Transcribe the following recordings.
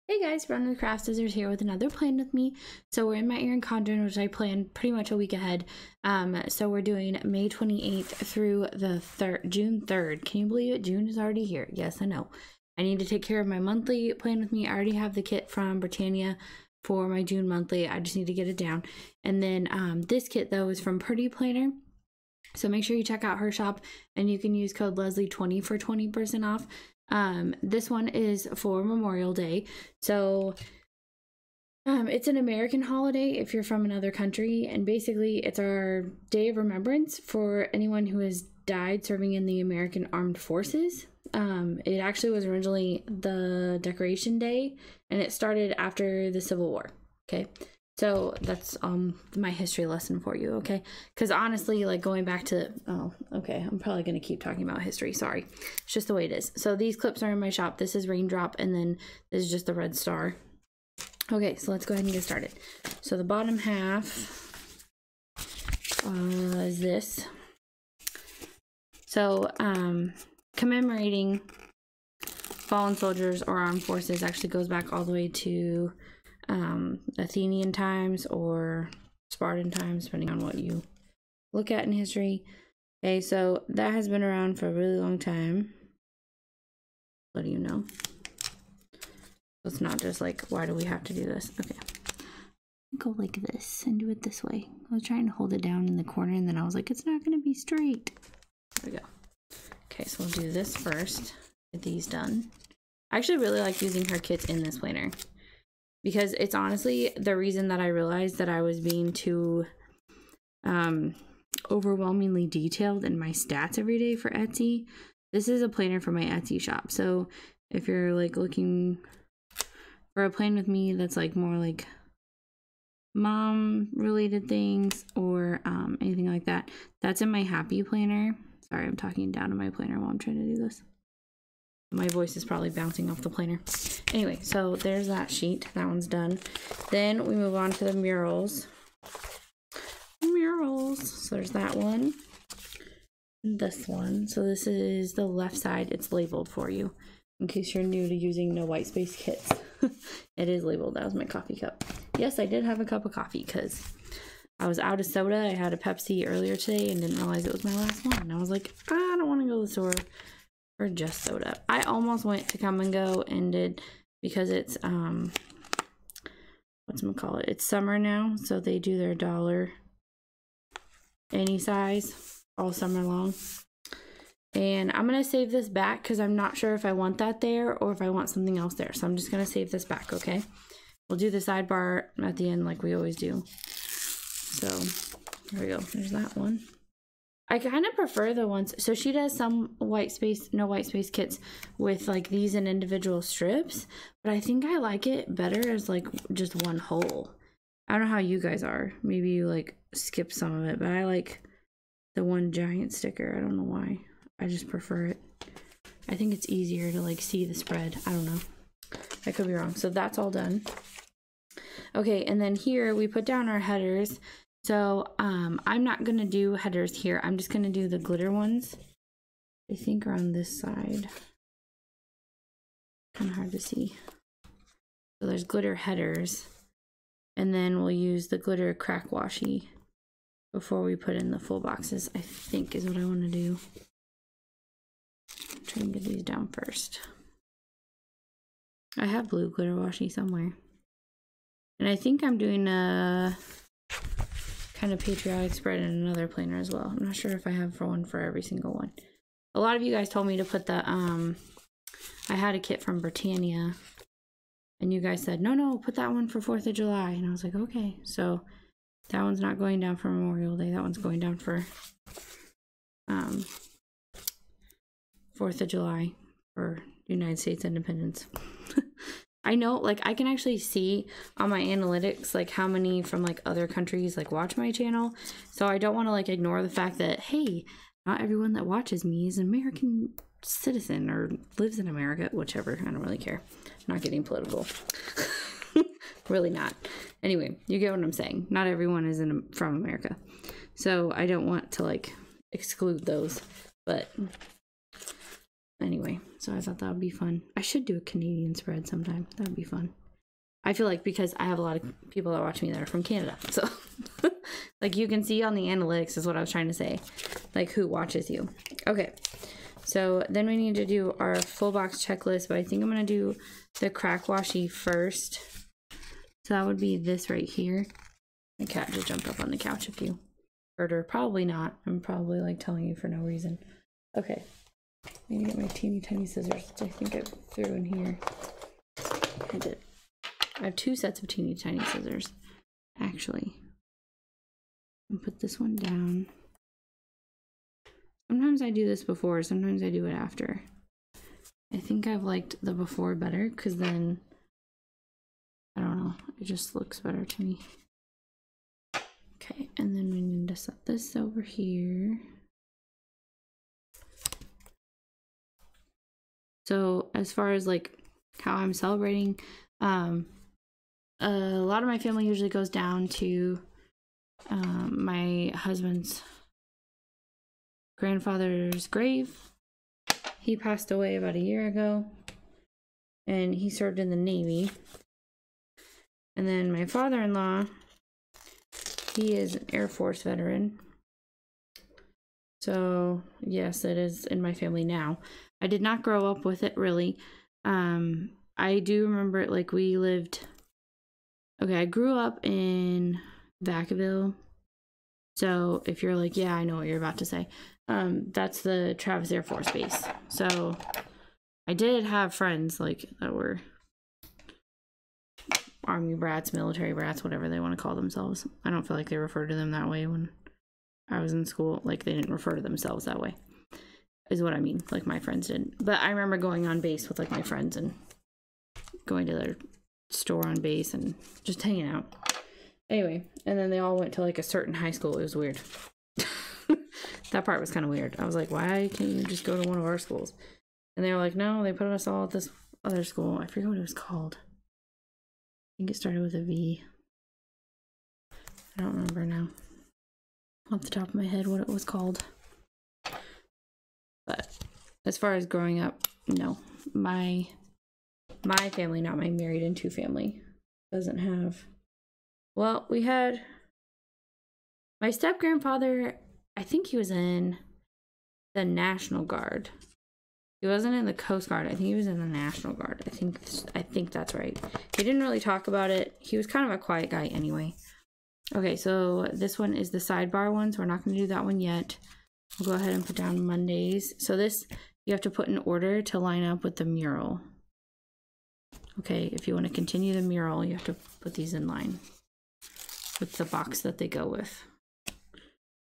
Hey guys, Run with Craftscissors here with another plan with me. So we're in my Erin Condren, which I planned pretty much a week ahead. So we're doing May 28th through the June 3rd. Can you believe it? June is already here. Yes, I know. I need to take care of my monthly plan with me. I already have the kit from Britannia for my June monthly. I just need to get it down. And then this kit though is from PurdeePlanner. So make sure you check out her shop and you can use code Leslie20 for 20% off. This one is for Memorial Day. So it's an American holiday if you're from another country, and basically it's our day of remembrance for anyone who has died serving in the American Armed Forces. It actually was originally the Decoration Day, and it started after the Civil War. Okay, so that's my history lesson for you. Okay, because honestly, like going back to I'm probably gonna keep talking about history. Sorry, it's just the way it is. So these clips are in my shop. This is Raindrop, and then this is just the red star. Okay, so let's go ahead and get started. So the bottom half is this. So commemorating fallen soldiers or armed forces actually goes back all the way to Athenian times or Spartan times, depending on what you look at in history. Okay, so that has been around for a really long time. What do you know? It's not just like, why do we have to do this? Okay, go like this and do it this way. I was trying to hold it down in the corner, and then I was like, it's not going to be straight. There we go. Okay, so we'll do this first. Get these done. I actually really like using her kits in this planner, because it's honestly the reason that I realized that I was being too overwhelmingly detailed in my stats every day for Etsy. This is a planner for my Etsy shop. So if you're like looking for a plan with me that's like more like mom related things or anything like that, that's in my happy planner. Sorry, I'm talking down to my planner while I'm trying to do this. My voice is probably bouncing off the planner. Anyway, so there's that sheet. That one's done. Then we move on to the murals. So there's that one. And this one. So this is the left side. It's labeled for you in case you're new to using no white space kits. It is labeled. That was my coffee cup. Yes, I did have a cup of coffee because I was out of soda. I had a Pepsi earlier today and didn't realize it was my last one. And I was like, I don't want to go to the store or just soda. I almost went to Come and Go and did, because it's whatchamacallit, it's summer now, so they do their $1 any size all summer long. And I'm gonna save this back because I'm not sure if I want that there or if I want something else there, so I'm just gonna save this back. Okay, we'll do the sidebar at the end like we always do. So there we go. There's that one. I kind of prefer the ones, so she does some white space, no white space kits with like these in individual strips, but I think I like it better as like just one whole. I don't know how you guys are. Maybe you like skip some of it, but I like the one giant sticker. I don't know why. I just prefer it. I think it's easier to like see the spread. I don't know. I could be wrong. So that's all done. Okay, and then here we put down our headers. So I'm not gonna do headers here. I'm just gonna do the glitter ones. I think are on this side. Kind of hard to see. So there's glitter headers, and then we'll use the glitter crack washi before we put in the full boxes, I think is what I want to do. Try and get these down first. I have blue glitter washi somewhere, and I think I'm doing a kind of patriotic spread in another planner as well. I'm not sure if I have one for every single one. A lot of you guys told me to put the I had a kit from Britannia, and you guys said no, put that one for 4th of July, and I was like, okay. So that one's not going down for Memorial Day. That one's going down for 4th of July for United States independence. I know, like, I can actually see on my analytics, like, how many from, like, other countries, like, watch my channel. So I don't want to, like, ignore the fact that, hey, not everyone that watches me is an American citizen or lives in America, whichever. I don't really care. I'm not getting political. Really not. Anyway, you get what I'm saying. Not everyone is from America. So I don't want to, like, exclude those. But Anyway, so I thought that would be fun. I should do a Canadian spread sometime. That would be fun. I feel like because I have a lot of people that watch me that are from Canada. So, like, you can see on the analytics is what I was trying to say. Like, who watches you. Okay. So, then we need to do our full box checklist. But I think I'm going to do the crack washi first. So, that would be this right here. The cat just jumped up on the couch if you heard her. Probably not. I'm probably, like, telling you for no reason. Okay. I need to get my teeny tiny scissors, which I think I threw in here. I did. I have 2 sets of teeny tiny scissors, actually. I'll put this one down. Sometimes I do this before, sometimes I do it after. I think I've liked the before better, because then, I don't know, it just looks better to me. Okay, and then we need to set this over here. So as far as like how I'm celebrating, a lot of my family usually goes down to my husband's grandfather's grave. He passed away about a year ago, and he served in the Navy. And then my father-in-law, he is an Air Force veteran. So yes, it is in my family now. I did not grow up with it, really. I do remember it, like, we lived... Okay, I grew up in Vacaville. So, if you're like, yeah, I know what you're about to say. That's the Travis Air Force Base. So, I did have friends, like, that were Army brats, military brats, whatever they want to call themselves. I don't feel like they referred to them that way when I was in school. Like, they didn't refer to themselves that way. Is what I mean, like my friends did. But I remember going on base with like my friends and going to their store on base and just hanging out. Anyway, and then they all went to like a certain high school. It was weird. That part was kind of weird. I was like, why can't you just go to one of our schools? And they were like, no, they put us all at this other school. I forget what it was called. I think it started with a V. I don't remember now off the top of my head what it was called. But as far as growing up, no. My family, not my married into family, doesn't have... Well, we had... My step-grandfather, I think he was in the National Guard. He wasn't in the Coast Guard. I think he was in the National Guard. I think that's right. He didn't really talk about it. He was kind of a quiet guy anyway. Okay, so this one is the sidebar one, so we're not going to do that one yet. We'll go ahead and put down Mondays. So this, you have to put in order to line up with the mural. Okay, if you want to continue the mural, you have to put these in line with the box that they go with,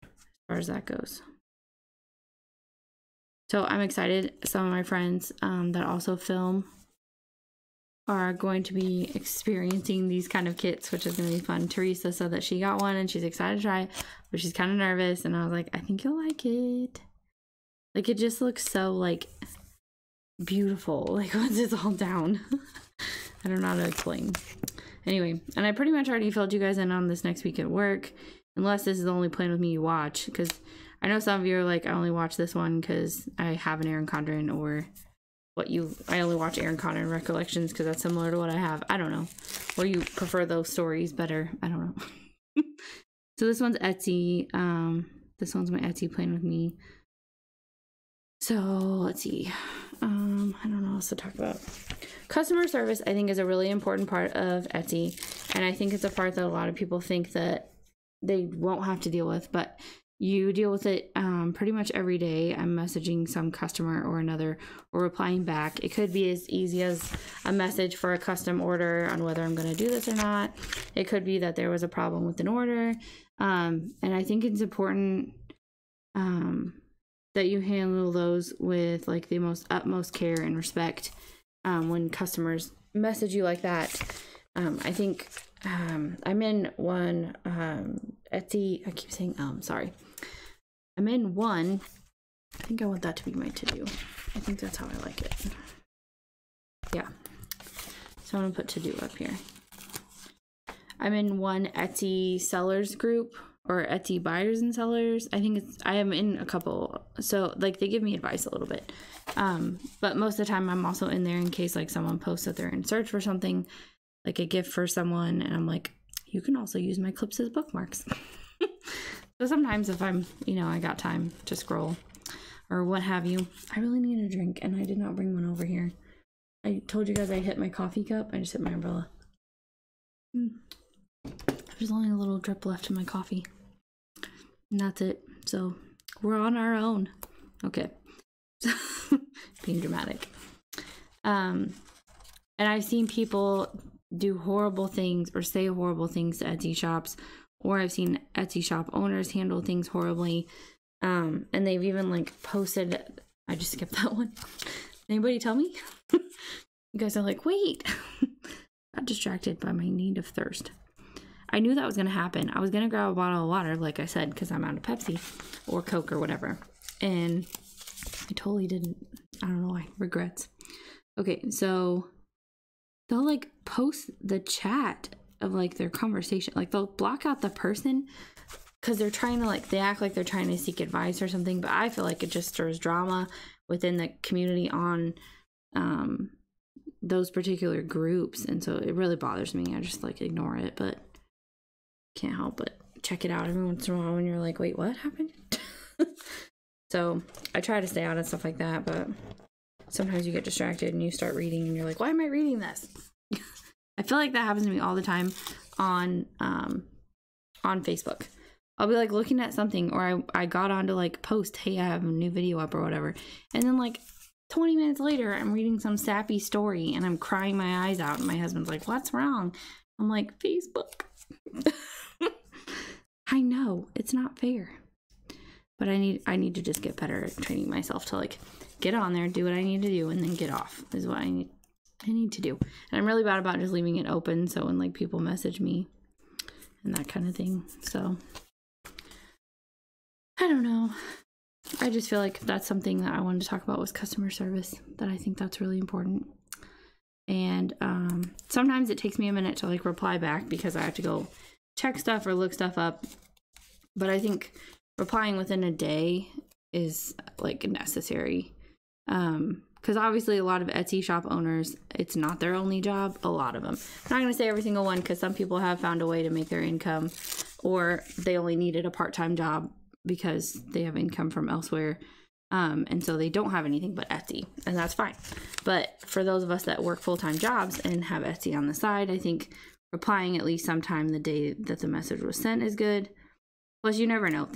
as far as that goes. So I'm excited. Some of my friends that also film are going to be experiencing these kind of kits, which is going to be fun. Teresa said that she got one and she's excited to try it, but she's kind of nervous. And I was like, I think you'll like it. Like, it just looks so, like, beautiful. Like, once it's all down. I don't know how to explain. Anyway, and I pretty much already filled you guys in on this next week at work. Unless this is the only Plan With Me you watch. Because I know some of you are like, I only watch this one because I have an Erin Condren, or... I only watch Erin Condren Recollections because that's similar to what I have. I don't know. Or you prefer those stories better. I don't know. So this one's Etsy. This one's my Etsy Plan With Me. So let's see. I don't know what else to talk about. Customer service, I think, is a really important part of Etsy. And I think it's a part that a lot of people think that they won't have to deal with. But you deal with it pretty much every day. I'm messaging some customer or another, or replying back. It could be as easy as a message for a custom order on whether I'm going to do this or not. It could be that there was a problem with an order. And I think it's important that you handle those with like the utmost care and respect when customers message you like that. I think I'm in one Etsy. I keep saying sorry. I'm in one. I think I want that to be my to-do. I think that's how I like it. Yeah. So I'm gonna put to-do up here. I'm in one Etsy sellers group or Etsy buyers and sellers. I am in a couple, so like they give me advice a little bit, but most of the time I'm also in there in case like someone posts that they're in search for something, like a gift for someone, and I'm like, you can also use my clips as bookmarks. So sometimes if I'm, you know, I got time to scroll or what have you. I really need a drink, and I did not bring one over here. I told you guys I hit my coffee cup. I just hit my umbrella. There's only a little drip left in my coffee, and that's it. So we're on our own. Okay. Being dramatic. And I've seen people do horrible things or say horrible things to Etsy shops, or I've seen Etsy shop owners handle things horribly. And they've even like posted, I just skipped that one. Anybody tell me? You guys are like, wait. Got distracted by my need of thirst. I knew that was going to happen. I was going to grab a bottle of water, like I said, because I'm out of Pepsi or Coke or whatever. And I totally didn't. I don't know why. Regrets. Okay, so they'll like post the chat of like their conversation. Like they'll block out the person because they're trying to like, they act like they're trying to seek advice or something. But I feel like it just stirs drama within the community on those particular groups. And so it really bothers me. I just like ignore it, but can't help but check it out every once in a while when you're like, wait, what happened? So I try to stay out of stuff like that, but sometimes you get distracted and you start reading and you're like, why am I reading this? I feel like that happens to me all the time on Facebook. I'll be like looking at something, or I got on to like post, hey, I have a new video up or whatever. And then like 20 minutes later, I'm reading some sappy story and I'm crying my eyes out. And my husband's like, what's wrong? I'm like, Facebook. I know it's not fair, but I need to just get better at training myself to like get on there, do what I need to do, and then get off is what I need to do. And I'm really bad about just leaving it open, so when like people message me and that kind of thing. So I don't know. I just feel like that's something that I wanted to talk about was customer service, that I think that's really important. And sometimes it takes me a minute to like reply back because I have to go check stuff or look stuff up. But I think replying within a day is like necessary. Because obviously a lot of Etsy shop owners, it's not their only job. A lot of them. I'm not going to say every single one, because some people have found a way to make their income, or they only needed a part-time job because they have income from elsewhere. And so they don't have anything but Etsy, and that's fine. But for those of us that work full-time jobs and have Etsy on the side, I think replying at least sometime the day that the message was sent is good. Plus, you never know.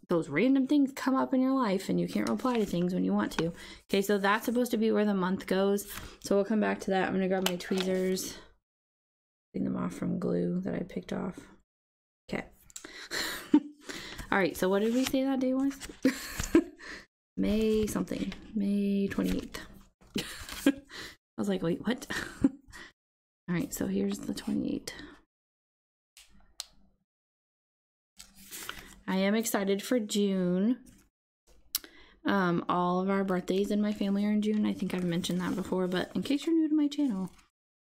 Those random things come up in your life and you can't reply to things when you want to. Okay, so that's supposed to be where the month goes. So we'll come back to that. I'm going to grab my tweezers, clean them off from glue that I picked off. Okay. All right, so what did we say that day was? May something. May 28th. I was like, wait, what? All right, so here's the 28th. I am excited for June. All of our birthdays in my family are in June. I think I've mentioned that before, but in case you're new to my channel,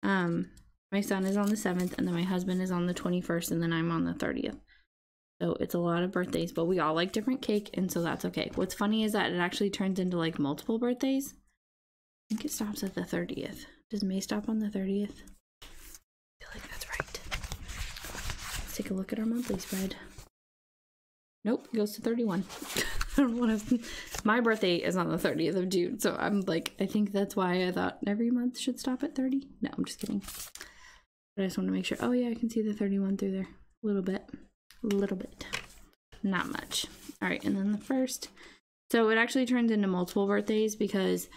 my son is on the 7th, and then my husband is on the 21st, and then I'm on the 30th. So it's a lot of birthdays, but we all like different cake, and so that's okay. What's funny is that it actually turns into like multiple birthdays. I think it stops at the 30th. Does May stop on the 30th? I feel like that's right. Let's take a look at our monthly spread. Nope, it goes to 31. I don't want to. My birthday is on the 30th of June, so I'm like, I think that's why I thought every month should stop at 30. No, I'm just kidding. But I just want to make sure. Oh yeah, I can see the 31 through there. A little bit. Not much. All right, and then the 1st. So it actually turns into multiple birthdays because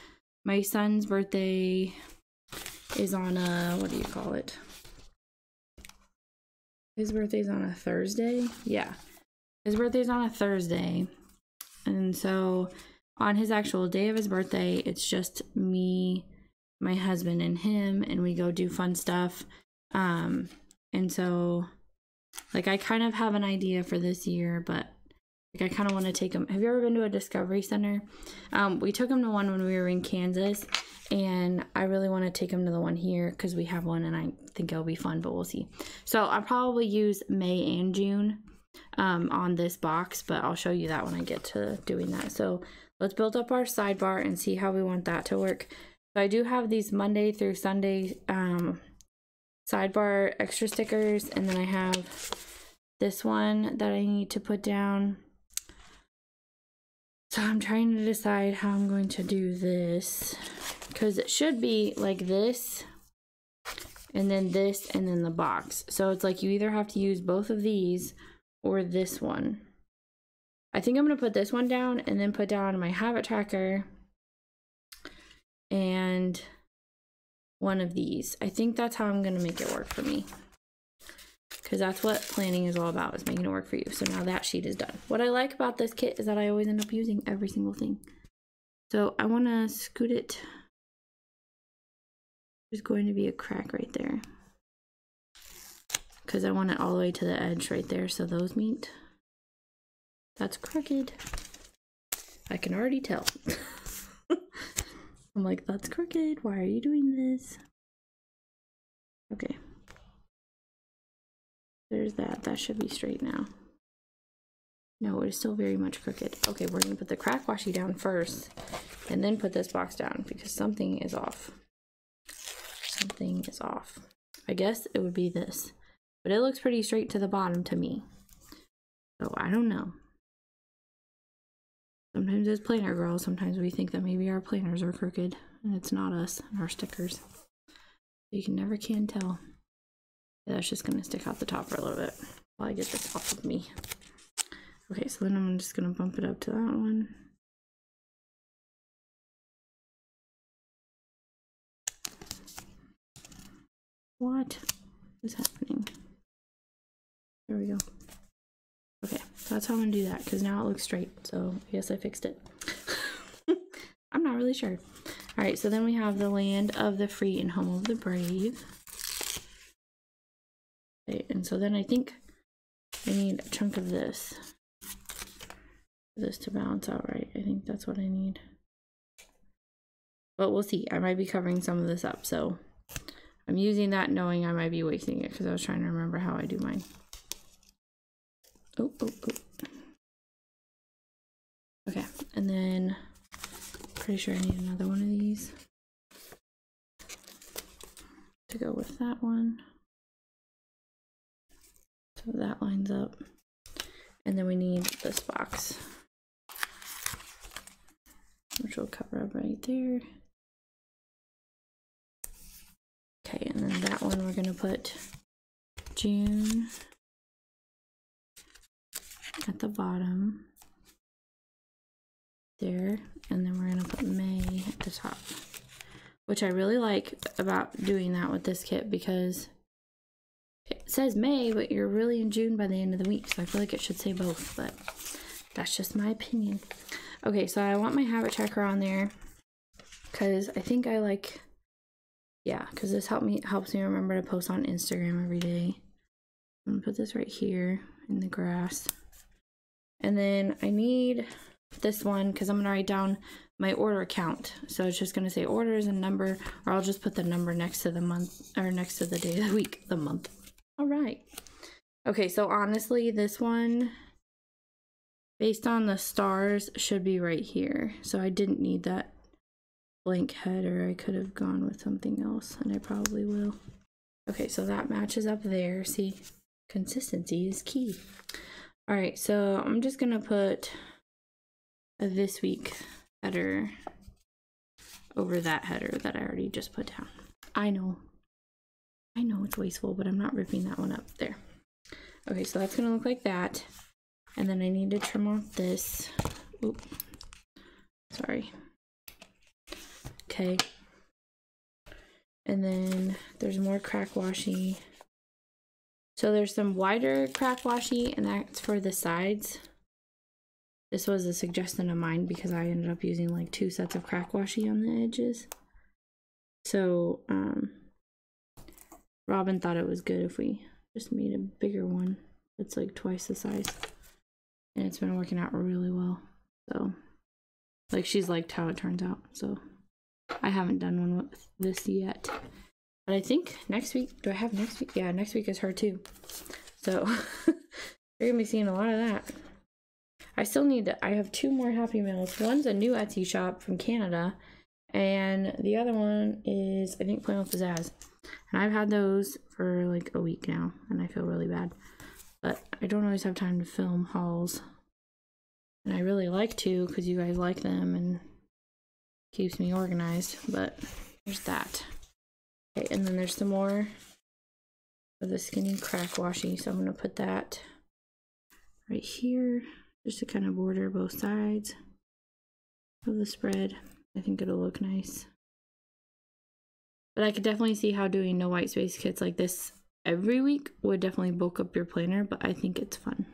my son's birthday is on a, what do you call it? His birthday's on a Thursday? Yeah. His birthday's on a Thursday. And so on his actual day of his birthday, it's just me, my husband, and him, and we go do fun stuff. And so like I kind of have an idea for this year, but like I kind of want to take him. Have you ever been to a Discovery Center? We took him to one when we were in Kansas, and I really want to take him to the one here because we have one and I think it'll be fun, but we'll see. So I'll probably use May and June on this box, but I'll show you that when I get to doing that. So let's build up our sidebar and see how we want that to work. So I do have these Monday through Sunday sidebar extra stickers, and then I have this one that I need to put down. So I'm trying to decide how I'm going to do this, because it should be like this, and then this, and then the box. So it's like you either have to use both of these or this one. I think I'm going to put this one down and then put down my habit tracker and one of these. I think that's how I'm going to make it work for me, because that's what planning is all about, is making it work for you. So now that sheet is done. What I like about this kit is that I always end up using every single thing. So I want to scoot it. There's going to be a crack right there, because I want it all the way to the edge right there so those meet. That's crooked. I can already tell. I'm like, that's crooked. Why are you doing this? Okay. There's that. That should be straight now. No, it is still very much crooked. Okay, we're going to put the crack washi down first and then put this box down, because something is off. Something is off. I guess it would be this, but it looks pretty straight to the bottom to me. So I don't know. Sometimes as planner girls, sometimes we think that maybe our planners are crooked, and it's not us and our stickers. You can tell. Yeah, that's just gonna stick out the top for a little bit while I get this off of me. Okay, so then I'm just gonna bump it up to that one. What is happening? There we go. Okay, so that's how I'm gonna do that, because now it looks straight. So I guess I fixed it. I'm not really sure. All right, so then we have the land of the free and home of the brave. Okay, and so then I think I need a chunk of this for this to balance out right. I think that's what I need. But we'll see. I might be covering some of this up, so I'm using that knowing I might be wasting it, because I was trying to remember how I do mine. Oh. Okay, and then pretty sure I need another one of these to go with that one. So that lines up. And then we need this box, which will cover up right there. Okay, and then that one we're gonna put June at the bottom there, and then we're gonna put May at the top, which I really like about doing that with this kit, because it says May, but you're really in June by the end of the week, so I feel like it should say both, but that's just my opinion. Okay, so I want my habit tracker on there, because I think I like, yeah, because this helps me remember to post on Instagram every day. I'm gonna put this right here in the grass. And then I need this one, because I'm gonna write down my order count. So it's just gonna say orders and number, or I'll just put the number next to the month, or next to the day of the week, the month. All right. Okay, so honestly, this one, based on the stars, should be right here. So I didn't need that blank header. I could have gone with something else, and I probably will. Okay, so that matches up there. See, consistency is key. All right, so I'm just gonna put a this week header over that header that I already just put down. I know it's wasteful, but I'm not ripping that one up there. Okay, so that's gonna look like that. And then I need to trim off this. Oop, sorry. Okay. And then there's more crack washi. So there's some wider crack washi, and that's for the sides. This was a suggestion of mine, because I ended up using like 2 sets of crack washi on the edges. So Robin thought it was good if we just made a bigger one that's like twice the size, and it's been working out really well. So like, she's liked how it turns out. So I haven't done one with this yet, but I think next week, do I have next week? Yeah, next week is her too. So You're gonna be seeing a lot of that. I still need to, I have 2 more Happy Meals. One's a new Etsy shop from Canada, and the other one is, I think, Playing with Pizzazz. And I've had those for like a week now, and I feel really bad. But I don't always have time to film hauls. And I really like to, because you guys like them and keeps me organized. But there's that. Okay, and then there's some more of the Skinny Crack Washi. So I'm going to put that right here, just to kind of border both sides of the spread. I think it'll look nice. But I could definitely see how doing no white space kits like this every week would definitely bulk up your planner, but I think it's fun.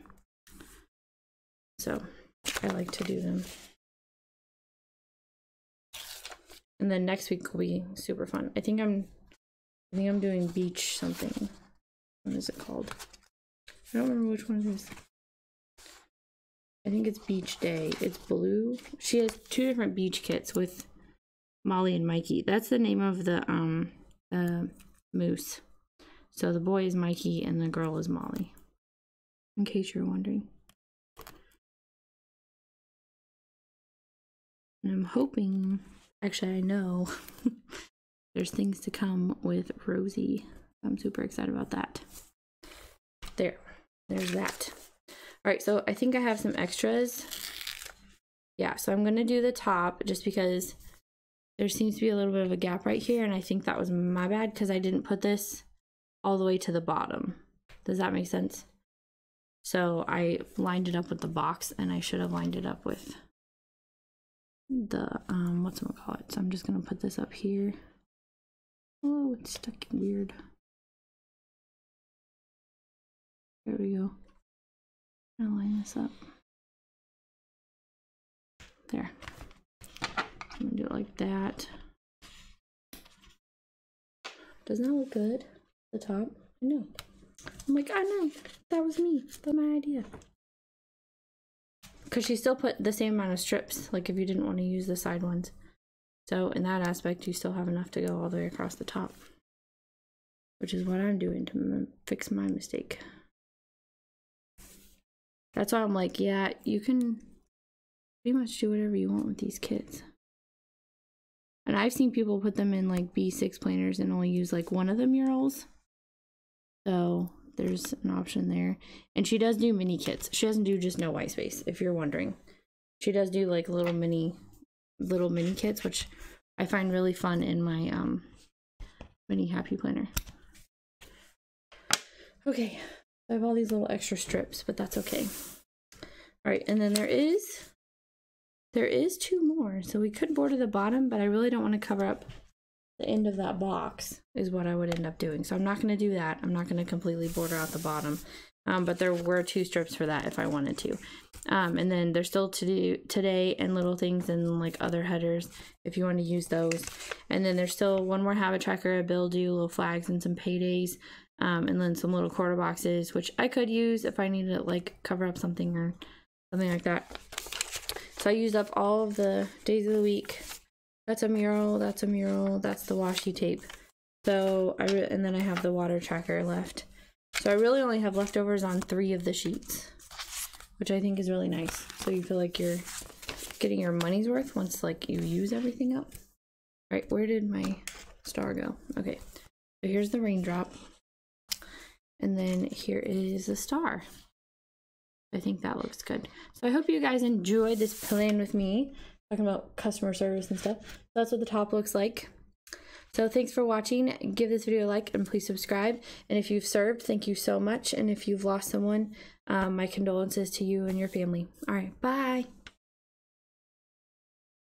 So I like to do them. And then next week will be super fun. I think I'm doing beach something. What is it called? I don't remember which one it is. I think it's Beach Day. It's blue. She has 2 different beach kits with Molly and Mikey. That's the name of the moose. So the boy is Mikey and the girl is Molly, in case you're wondering. And I'm hoping, actually I know, there's things to come with Rosie. I'm super excited about that. There's that. All right, so I think I have some extras. Yeah, so I'm gonna do the top just because there seems to be a little bit of a gap right here, and I think that was my bad because I didn't put this all the way to the bottom. Does that make sense? So I lined it up with the box, and I should have lined it up with the whatchamacallit. So I'm just gonna put this up here. Oh, it's stuck weird. There we go. I'll line this up. There. I'm gonna do it like that. Doesn't that look good? The top? I know. I'm like, I know. That was me. That's my idea. Because she still put the same amount of strips, like if you didn't want to use the side ones. So in that aspect, you still have enough to go all the way across the top. Which is what I'm doing to fix my mistake. That's why I'm like, yeah, you can pretty much do whatever you want with these kits. And I've seen people put them in like B6 planners and only use like one of the murals. So there's an option there. And she does do mini kits. She doesn't do just no white space, if you're wondering. She does do like little mini kits, which I find really fun in my mini happy planner. Okay, I have all these little extra strips, but that's okay. All right, and then there is 2 more. So we could border the bottom, but I really don't want to cover up the end of that box is what I would end up doing. So I'm not going to do that. I'm not going to completely border out the bottom. But there were 2 strips for that if I wanted to. And then there's still to do today and little things and like other headers if you want to use those. And then there's still 1 more habit tracker, a bill due, little flags, and some paydays. And then some little quarter boxes, which I could use if I needed to like cover up something or something like that. So I used up all of the days of the week. That's a mural, that's a mural, that's the washi tape. So and then I have the water tracker left. So I really only have leftovers on 3 of the sheets, which I think is really nice. So you feel like you're getting your money's worth once like you use everything up. All right, where did my star go? Okay, so here's the raindrop. And then here is the star. I think that looks good. So I hope you guys enjoyed this plan with me, talking about customer service and stuff. That's what the top looks like. So thanks for watching. Give this video a like and please subscribe. And if you've served, thank you so much. And if you've lost someone, my condolences to you and your family. All right, bye.